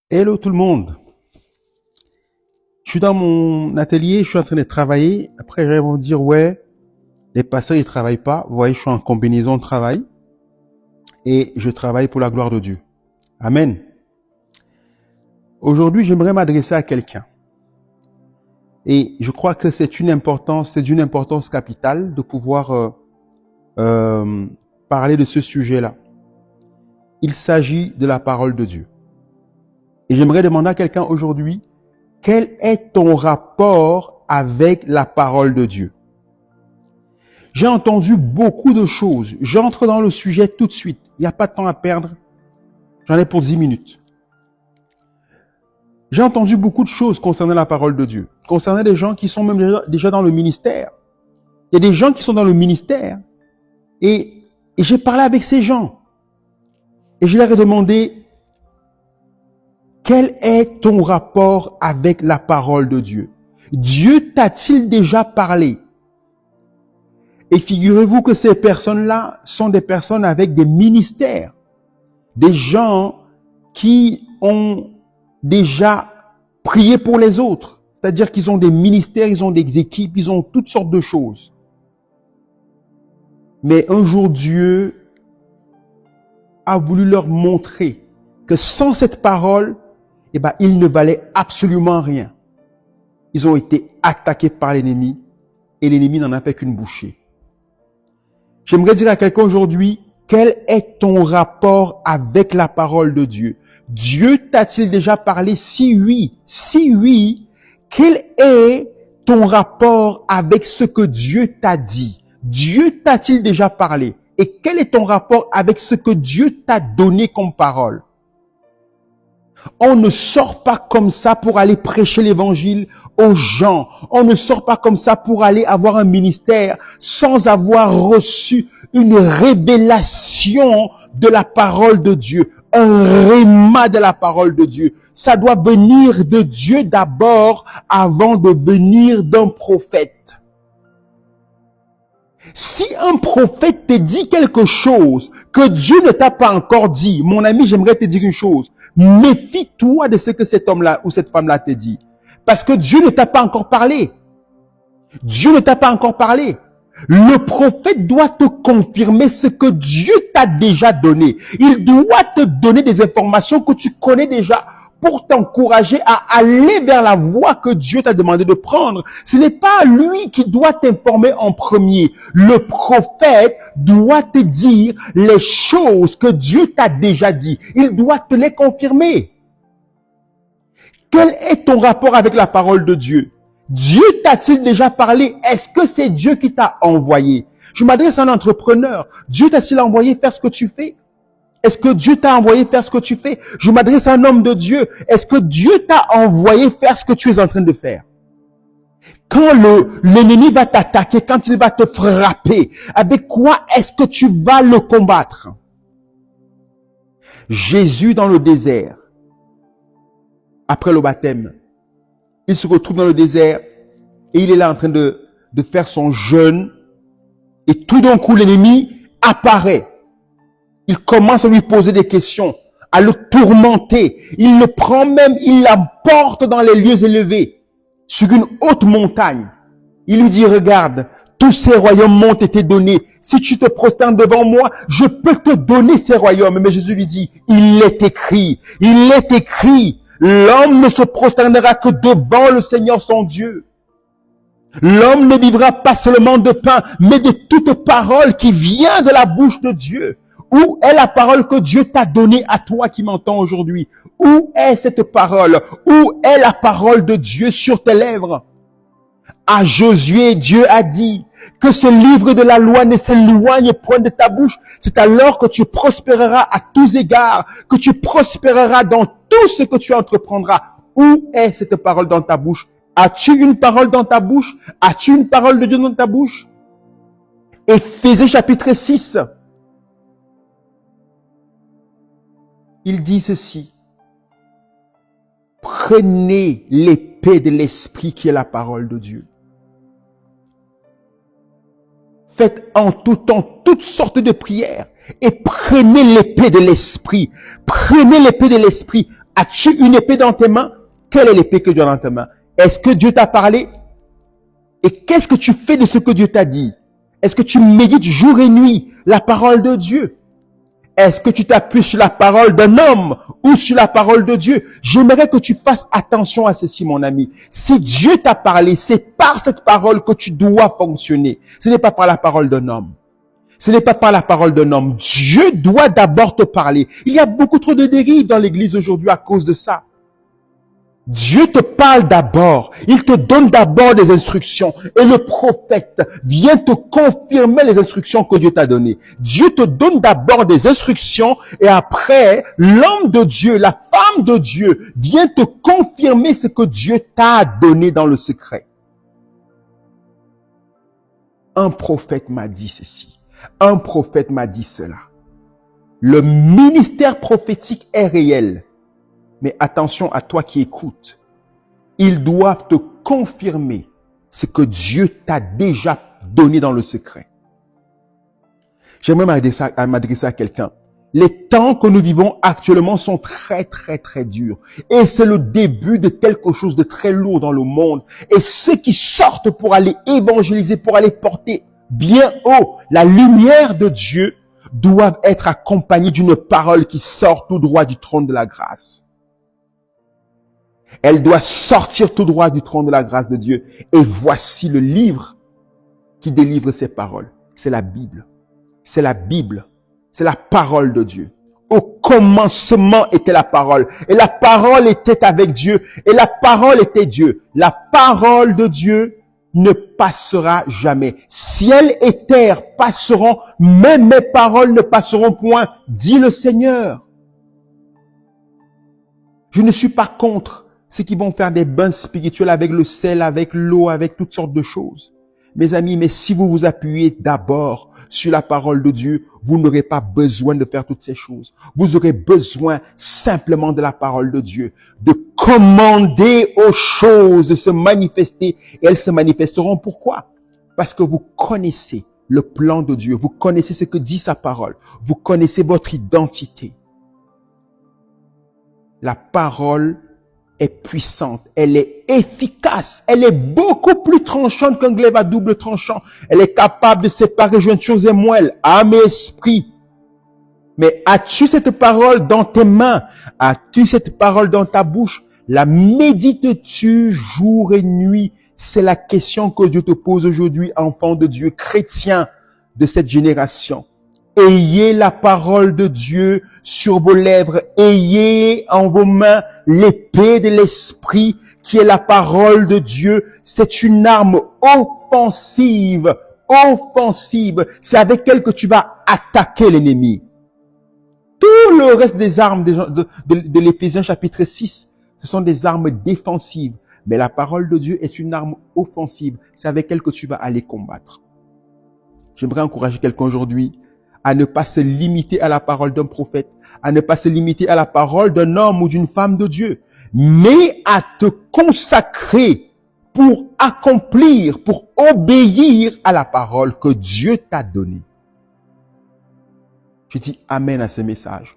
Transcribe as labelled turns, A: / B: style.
A: Hello tout le monde. Je suis dans mon atelier, je suis en train de travailler. Après, ils vont dire, ouais, les pasteurs, ils travaillent pas. Vous voyez, je suis en combinaison de travail et je travaille pour la gloire de Dieu. Amen. Aujourd'hui, j'aimerais m'adresser à quelqu'un. Et je crois que c'est d'une importance capitale de pouvoir parler de ce sujet-là. Il s'agit de la parole de Dieu. Et j'aimerais demander à quelqu'un aujourd'hui, quel est ton rapport avec la parole de Dieu? J'ai entendu beaucoup de choses. J'entre dans le sujet tout de suite. Il n'y a pas de temps à perdre. J'en ai pour 10 minutes. J'ai entendu beaucoup de choses concernant la parole de Dieu. Concernant des gens qui sont même déjà dans le ministère. Il y a des gens qui sont dans le ministère. Et j'ai parlé avec ces gens. Et je leur ai demandé, quel est ton rapport avec la parole de Dieu? Dieu t'a-t-il déjà parlé? Et figurez-vous que ces personnes-là sont des personnes avec des ministères. Des gens qui ont déjà prié pour les autres. C'est-à-dire qu'ils ont des ministères, ils ont des équipes, ils ont toutes sortes de choses. Mais un jour, Dieu a voulu leur montrer que sans cette parole, ils ne valaient absolument rien. Ils ont été attaqués par l'ennemi et l'ennemi n'en a fait qu'une bouchée. J'aimerais dire à quelqu'un aujourd'hui, quel est ton rapport avec la parole de Dieu? Dieu t'a-t-il déjà parlé? Si oui, quel est ton rapport avec ce que Dieu t'a dit? Dieu t'a-t-il déjà parlé? Et quel est ton rapport avec ce que Dieu t'a donné comme parole? On ne sort pas comme ça pour aller prêcher l'évangile aux gens. On ne sort pas comme ça pour aller avoir un ministère sans avoir reçu une révélation de la parole de Dieu, un réma de la parole de Dieu. Ça doit venir de Dieu d'abord avant de venir d'un prophète. Si un prophète te dit quelque chose que Dieu ne t'a pas encore dit, mon ami, j'aimerais te dire une chose. Méfie-toi de ce que cet homme-là ou cette femme-là te dit. Parce que Dieu ne t'a pas encore parlé. Dieu ne t'a pas encore parlé. Le prophète doit te confirmer ce que Dieu t'a déjà donné. Il doit te donner des informations que tu connais déjà pour t'encourager à aller vers la voie que Dieu t'a demandé de prendre. Ce n'est pas lui qui doit t'informer en premier. Le prophète doit te dire les choses que Dieu t'a déjà dit. Il doit te les confirmer. Quel est ton rapport avec la parole de Dieu? Dieu t'a-t-il déjà parlé? Est-ce que c'est Dieu qui t'a envoyé? Je m'adresse à un entrepreneur. Dieu t'a-t-il envoyé faire ce que tu fais? Est-ce que Dieu t'a envoyé faire ce que tu fais? Je m'adresse à un homme de Dieu. Est-ce que Dieu t'a envoyé faire ce que tu es en train de faire? Quand l'ennemi va t'attaquer, quand il va te frapper, avec quoi est-ce que tu vas le combattre? Jésus dans le désert, après le baptême, il se retrouve dans le désert et il est là en train de faire son jeûne. Et tout d'un coup, l'ennemi apparaît. Il commence à lui poser des questions, à le tourmenter. Il le prend même, il l'emporte dans les lieux élevés, sur une haute montagne. Il lui dit, regarde, tous ces royaumes m'ont été donnés. Si tu te prosternes devant moi, je peux te donner ces royaumes. Mais Jésus lui dit, il est écrit, l'homme ne se prosternera que devant le Seigneur son Dieu. L'homme ne vivra pas seulement de pain, mais de toute parole qui vient de la bouche de Dieu. Où est la parole que Dieu t'a donnée à toi qui m'entends aujourd'hui? Où est cette parole? Où est la parole de Dieu sur tes lèvres? À Josué, Dieu a dit que ce livre de la loi ne s'éloigne point de ta bouche. C'est alors que tu prospéreras à tous égards, que tu prospéreras dans tout ce que tu entreprendras. Où est cette parole dans ta bouche? As-tu une parole dans ta bouche? As-tu une parole de Dieu dans ta bouche? Éphésiens chapitre 6. Il dit ceci. Prenez l'épée de l'esprit qui est la parole de Dieu. Faites en tout temps toutes sortes de prières et prenez l'épée de l'esprit. Prenez l'épée de l'esprit. As-tu une épée dans tes mains? Quelle est l'épée que tu as dans tes mains? Est-ce que Dieu t'a parlé? Et qu'est-ce que tu fais de ce que Dieu t'a dit? Est-ce que tu médites jour et nuit la parole de Dieu? Est-ce que tu t'appuies sur la parole d'un homme ou sur la parole de Dieu? J'aimerais que tu fasses attention à ceci, mon ami. Si Dieu t'a parlé, c'est par cette parole que tu dois fonctionner. Ce n'est pas par la parole d'un homme. Ce n'est pas par la parole d'un homme. Dieu doit d'abord te parler. Il y a beaucoup trop de dérives dans l'église aujourd'hui à cause de ça. Dieu te parle d'abord. Il te donne d'abord des instructions. Et le prophète vient te confirmer les instructions que Dieu t'a données. Dieu te donne d'abord des instructions et après, l'homme de Dieu, la femme de Dieu vient te confirmer ce que Dieu t'a donné dans le secret. Un prophète m'a dit ceci. Un prophète m'a dit cela. Le ministère prophétique est réel. Mais attention à toi qui écoutes. Ils doivent te confirmer ce que Dieu t'a déjà donné dans le secret. J'aimerais m'adresser à quelqu'un. Les temps que nous vivons actuellement sont très, très, très durs. Et c'est le début de quelque chose de très lourd dans le monde. Et ceux qui sortent pour aller évangéliser, pour aller porter bien haut la lumière de Dieu, doivent être accompagnés d'une parole qui sort tout droit du trône de la grâce. Elle doit sortir tout droit du trône de la grâce de Dieu. Et voici le livre qui délivre ces paroles. C'est la Bible. C'est la Bible. C'est la parole de Dieu. Au commencement était la parole. Et la parole était avec Dieu. Et la parole était Dieu. La parole de Dieu ne passera jamais. Ciel et terre passeront, mais mes paroles ne passeront point, dit le Seigneur. Je ne suis pas contre ceux qui vont faire des bains spirituels avec le sel, avec l'eau, avec toutes sortes de choses. Mes amis, mais si vous vous appuyez d'abord sur la parole de Dieu, vous n'aurez pas besoin de faire toutes ces choses. Vous aurez besoin simplement de la parole de Dieu, de commander aux choses de se manifester et elles se manifesteront. Pourquoi? Parce que vous connaissez le plan de Dieu, vous connaissez ce que dit sa parole, vous connaissez votre identité. La parole est puissante, elle est efficace, elle est beaucoup plus tranchante qu'un glaive à double tranchant. Elle est capable de séparer jointures et moelles, âme et esprit. Mais as-tu cette parole dans tes mains? As-tu cette parole dans ta bouche? La médites-tu jour et nuit? C'est la question que Dieu te pose aujourd'hui, enfant de Dieu, chrétien de cette génération. Ayez la parole de Dieu sur vos lèvres. Ayez en vos mains l'épée de l'esprit qui est la parole de Dieu. C'est une arme offensive. Offensive. C'est avec elle que tu vas attaquer l'ennemi. Tout le reste des armes de l'Éphésiens chapitre 6, ce sont des armes défensives. Mais la parole de Dieu est une arme offensive. C'est avec elle que tu vas aller combattre. J'aimerais encourager quelqu'un aujourd'hui à ne pas se limiter à la parole d'un prophète, à ne pas se limiter à la parole d'un homme ou d'une femme de Dieu, mais à te consacrer pour accomplir, pour obéir à la parole que Dieu t'a donnée. Je dis amen à ce message.